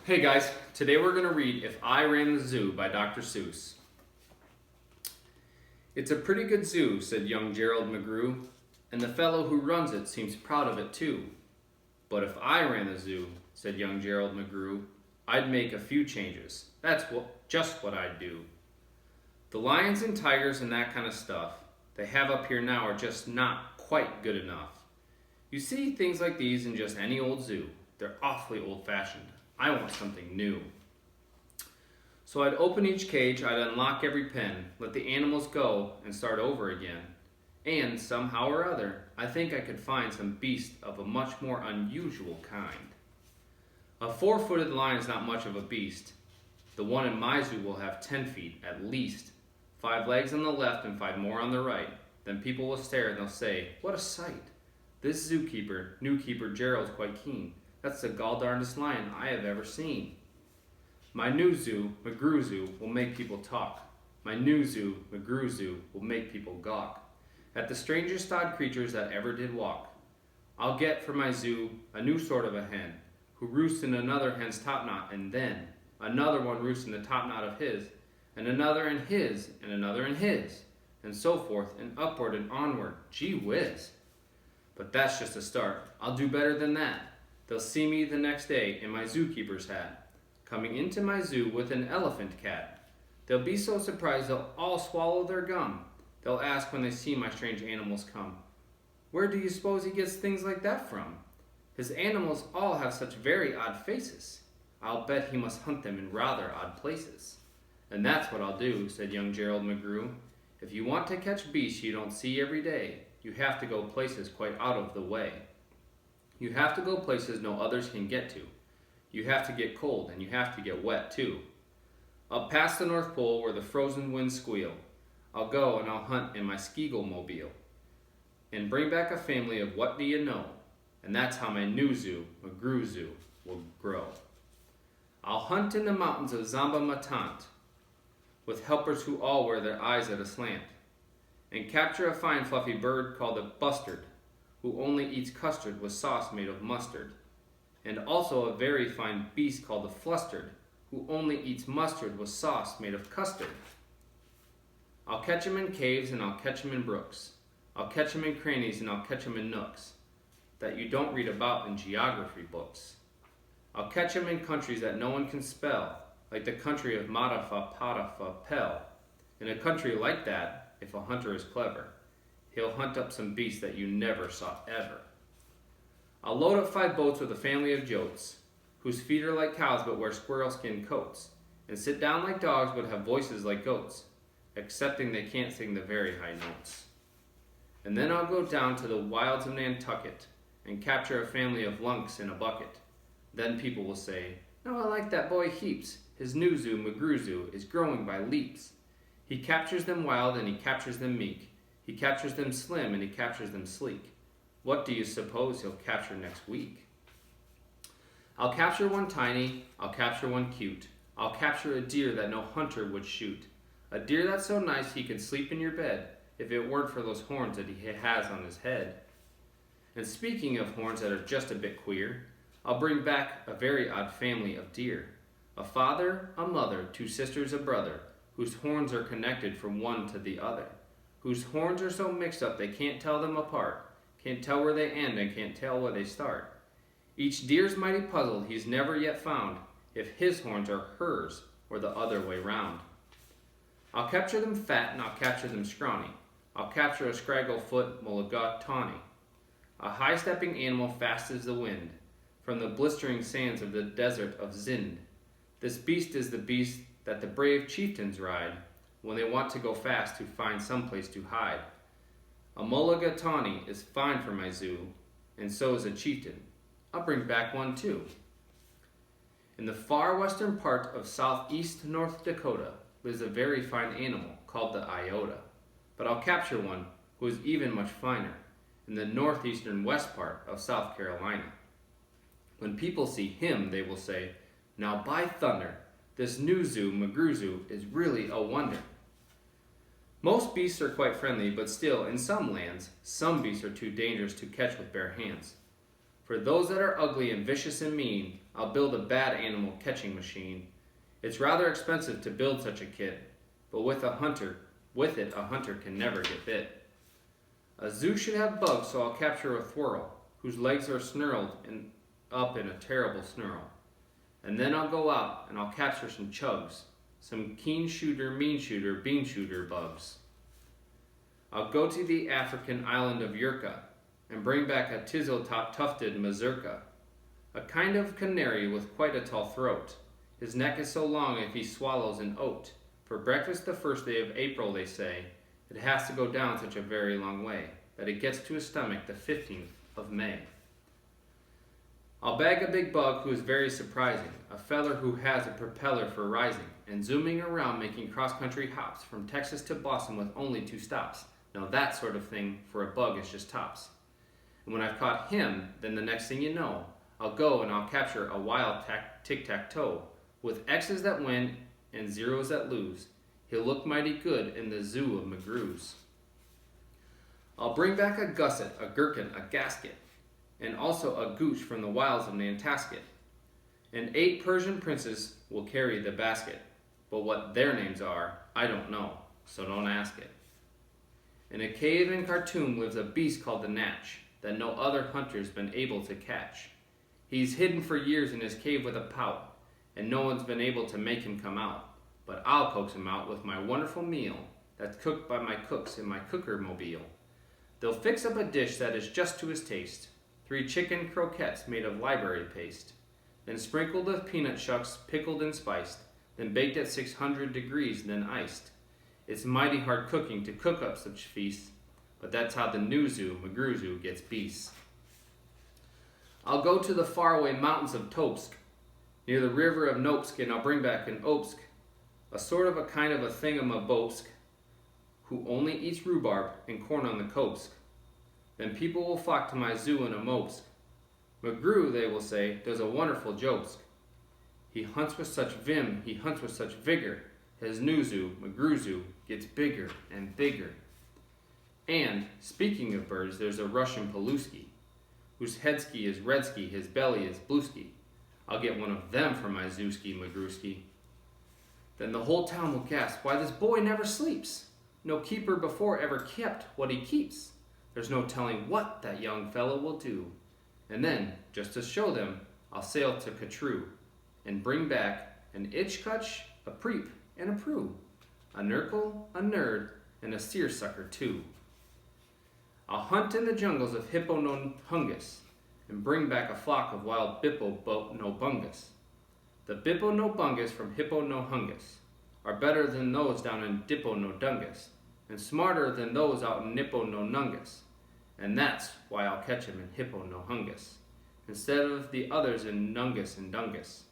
Hey guys, today we're going to read If I Ran the Zoo by Dr. Seuss. It's a pretty good zoo, said young Gerald McGrew, and the fellow who runs it seems proud of it too. But if I ran the zoo, said young Gerald McGrew, I'd make a few changes. That's just what I'd do. The lions and tigers and that kind of stuff they have up here now are just not quite good enough. You see things like these in just any old zoo. They're awfully old-fashioned. I want something new. So I'd open each cage, I'd unlock every pen, let the animals go and start over again. And somehow or other, I think I could find some beast of a much more unusual kind. A 4-footed lion's not much of a beast. The one in my zoo will have 10 feet at least. 5 legs on the left and 5 more on the right. Then people will stare and they'll say, what a sight. This new keeper Gerald's quite keen. That's the gall-darndest lion I have ever seen. My new zoo, McGrew Zoo, will make people talk. My new zoo, McGrew Zoo, will make people gawk at the strangest odd creatures that ever did walk. I'll get for my zoo a new sort of a hen, who roosts in another hen's topknot, and then another one roosts in the topknot of his, and another in his, and another in his, and so forth, and upward and onward. Gee whiz! But that's just a start. I'll do better than that. They'll see me the next day in my zookeeper's hat, coming into my zoo with an elephant cat. They'll be so surprised they'll all swallow their gum. They'll ask when they see my strange animals come, where do you suppose he gets things like that from? His animals all have such very odd faces. I'll bet he must hunt them in rather odd places. And that's what I'll do, said young Gerald McGrew. If you want to catch beasts you don't see every day, you have to go places quite out of the way. You have to go places no others can get to. You have to get cold and you have to get wet too. Up past the North Pole where the frozen winds squeal, I'll go and I'll hunt in my Skegel-mobile and bring back a family of what do you know, and that's how my new zoo, McGrew Zoo, will grow. I'll hunt in the mountains of Zamba-Matant with helpers who all wear their eyes at a slant and capture a fine fluffy bird called a bustard, who only eats custard with sauce made of mustard, and also a very fine beast called a flustered, who only eats mustard with sauce made of custard. I'll catch 'em in caves and I'll catch 'em in brooks. I'll catch 'em in crannies and I'll catch 'em in nooks that you don't read about in geography books. I'll catch 'em in countries that no one can spell, like the country of Matafa Patafa Pel. In a country like that, if a hunter is clever, he'll hunt up some beasts that you never saw ever. I'll load up 5 boats with a family of jotes, whose feet are like cows but wear squirrel skin coats, and sit down like dogs but have voices like goats, excepting they can't sing the very high notes. And then I'll go down to the wilds of Nantucket and capture a family of lunks in a bucket. Then people will say, no, I like that boy heaps. His new zoo, McGrew Zoo, is growing by leaps. He captures them wild and he captures them meek. He captures them slim and he captures them sleek. What do you suppose he'll capture next week? I'll capture one tiny, I'll capture one cute. I'll capture a deer that no hunter would shoot. A deer that's so nice he could sleep in your bed if it weren't for those horns that he has on his head. And speaking of horns that are just a bit queer, I'll bring back a very odd family of deer. A father, a mother, 2 sisters, a brother, whose horns are connected from one to the other, whose horns are so mixed up they can't tell them apart, can't tell where they end and can't tell where they start. Each deer's mighty puzzled he's never yet found if his horns are hers or the other way round. I'll capture them fat and I'll capture them scrawny. I'll capture a scraggle-foot mulligatawny, a high-stepping animal fast as the wind, from the blistering sands of the desert of Zinde. This beast is the beast that the brave chieftains ride when they want to go fast to find some place to hide. A mulligatawny is fine for my zoo, and so is a chieftain. I'll bring back one too. In the far western part of southeast North Dakota lives a very fine animal called the iota, but I'll capture one who is even much finer in the northeastern west part of South Carolina. When people see him, they will say, now by thunder, this new zoo, McGrew Zoo, is really a wonder. Most beasts are quite friendly, but still, in some lands, some beasts are too dangerous to catch with bare hands. For those that are ugly and vicious and mean, I'll build a bad animal catching machine. It's rather expensive to build such a kit, but with it a hunter can never get bit. A zoo should have bugs, so I'll capture a thwirl, whose legs are snarled and up in a terrible snarl. And then I'll go out and I'll capture some chugs, some keen shooter, mean shooter, bean shooter bugs. I'll go to the African island of Yurka and bring back a tizzle-top tufted mazurka, a kind of canary with quite a tall throat. His neck is so long if he swallows an oat. For breakfast the first day of April, they say, it has to go down such a very long way that it gets to his stomach the 15th of May. I'll bag a big bug who is very surprising, a feller who has a propeller for rising, and zooming around making cross-country hops from Texas to Boston with only 2 stops. Now that sort of thing for a bug is just tops. And when I've caught him, then the next thing you know, I'll go and I'll capture a wild tic-tac-toe with X's that win and zeros that lose. He'll look mighty good in the zoo of McGrew's. I'll bring back a gusset, a gherkin, a gasket, and also a gooch from the wilds of Nantasket. And 8 Persian princes will carry the basket, but what their names are, I don't know, so don't ask it. In a cave in Khartoum lives a beast called the Natch, that no other hunter's been able to catch. He's hidden for years in his cave with a pout, and no one's been able to make him come out. But I'll coax him out with my wonderful meal that's cooked by my cooks in my cooker mobile. They'll fix up a dish that is just to his taste, 3 chicken croquettes made of library paste, then sprinkled with peanut shucks, pickled and spiced, then baked at 600 degrees, then iced. It's mighty hard cooking to cook up such feasts, but that's how the new zoo, McGrew Zoo, gets beasts. I'll go to the faraway mountains of Topsk, near the river of Nopsk, and I'll bring back an Obsk, a sort of a kind of a thingamabobsk, who only eats rhubarb and corn on the Kopsk. Then people will flock to my zoo in a mopsk. McGrew, they will say, does a wonderful jokes. He hunts with such vim, he hunts with such vigor, his new zoo, McGrew Zoo, gets bigger and bigger. And, speaking of birds, there's a Russian Paluski, whose headski is redski, his belly is blueski. I'll get one of them for my zooski, McGrewski. Then the whole town will gasp, why this boy never sleeps. No keeper before ever kept what he keeps. There's no telling what that young fellow will do. And then, just to show them, I'll sail to Katroo and bring back an itchkutch, a preep, and a prue, a nurgle, a nerd, and a seersucker too. I'll hunt in the jungles of Hippo-no-hungus and bring back a flock of wild Bippo-no-bungus. The Bippo-no-bungus from Hippo-no-hungus are better than those down in Dippo-no-dungus and smarter than those out in Nippo-no-nungus. And that's why I'll catch him in Hippo-no-hungus instead of the others in Nungus and Dungus.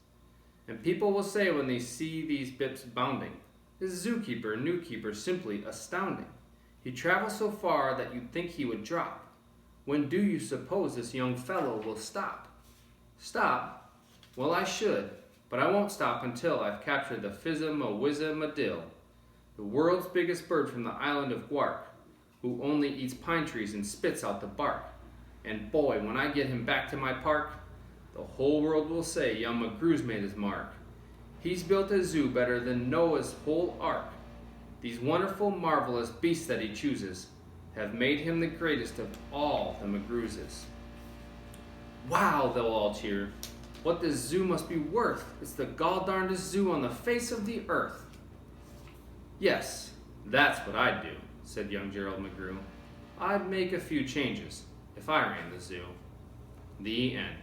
And people will say when they see these bips bounding, this zookeeper, new keeper, simply astounding. He travels so far that you'd think he would drop. When do you suppose this young fellow will stop? Stop? Well, I should, but I won't stop until I've captured the Fizza-ma-wizza-ma-dill, the world's biggest bird from the island of Guark, who only eats pine trees and spits out the bark. And boy, when I get him back to my park, the whole world will say young McGrew's made his mark. He's built a zoo better than Noah's whole ark. These wonderful, marvelous beasts that he chooses have made him the greatest of all the McGrewses. Wow, they'll all cheer. What this zoo must be worth. It's the gall-darndest zoo on the face of the earth. Yes, that's what I'd do, said young Gerald McGrew. I'd make a few changes if I ran the zoo. The end.